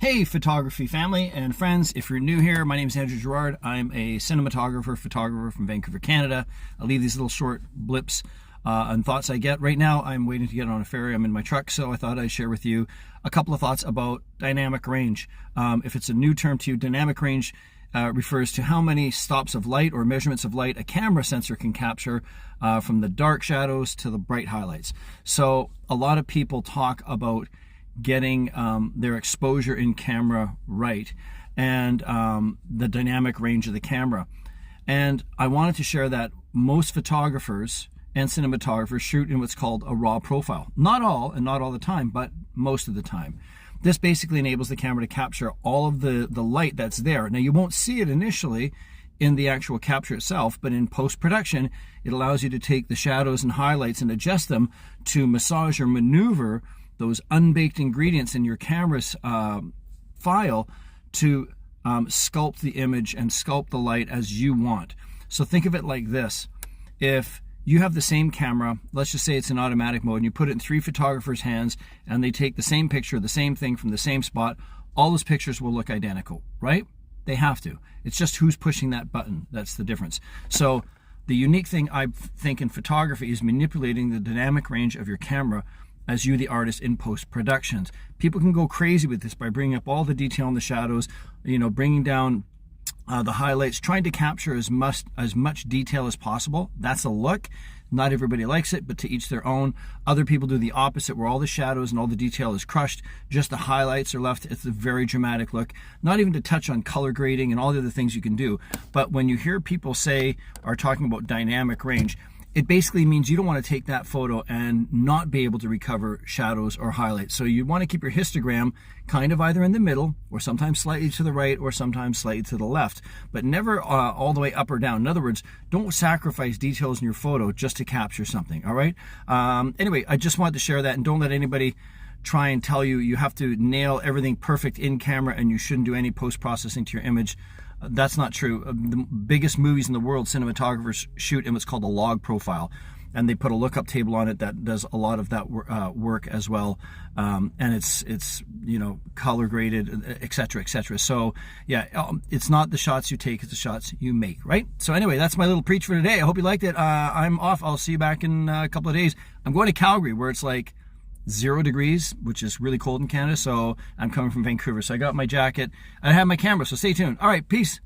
Hey, photography family and friends. If you're new here, my name is Andrew Gerard. I'm a cinematographer, photographer from Vancouver, Canada. I leave these little short blips and thoughts I get. Right now, I'm waiting to get on a ferry. I'm in my truck, so I thought I'd share with you a couple of thoughts about dynamic range. If it's a new term to you, dynamic range refers to how many stops of light or measurements of light a camera sensor can capture from the dark shadows to the bright highlights. So a lot of people talk about getting their exposure in camera right and the dynamic range of the camera. And I wanted to share that most photographers and cinematographers shoot in what's called a raw profile. Not all, and not all the time, but most of the time. This basically enables the camera to capture all of the light that's there. Now, you won't see it initially in the actual capture itself, but in post-production, it allows you to take the shadows and highlights and adjust them to massage or maneuver those unbaked ingredients in your camera's file to sculpt the image and sculpt the light as you want. So think of it like this. If you have the same camera, let's just say it's in automatic mode, and you put it in 3 photographers' hands and they take the same picture, the same thing from the same spot, all those pictures will look identical, right? They have to. It's just who's pushing that button. That's the difference. So the unique thing I think in photography is manipulating the dynamic range of your camera as you, the artist, in post-productions. People can go crazy with this by bringing up all the detail in the shadows, bringing down the highlights, trying to capture as much detail as possible. That's a look. Not everybody likes it, but to each their own. Other people do the opposite, where all the shadows and all the detail is crushed. Just the highlights are left. It's a very dramatic look. Not even to touch on color grading and all the other things you can do. But when you hear people are talking about dynamic range, it basically means you don't want to take that photo and not be able to recover shadows or highlights. So you want to keep your histogram kind of either in the middle, or sometimes slightly to the right, or sometimes slightly to the left, but never all the way up or down. In other words, don't sacrifice details in your photo just to capture something, all right? Anyway, I just wanted to share that, and don't let anybody try and tell you you have to nail everything perfect in camera and you shouldn't do any post-processing to your image. That's not true. The biggest movies in the world, cinematographers shoot in what's called a log profile, and they put a lookup table on it that does a lot of that work as well. And it's color graded, etc., etc. So yeah, it's not the shots you take, it's the shots you make, right? So anyway, that's my little preach for today. I hope you liked it. I'm off. I'll see you back in a couple of days. I'm going to Calgary, where it's like 0 degrees, which is really cold in Canada. So I'm coming from Vancouver. So I got my jacket. I have my camera, so stay tuned. All right, peace.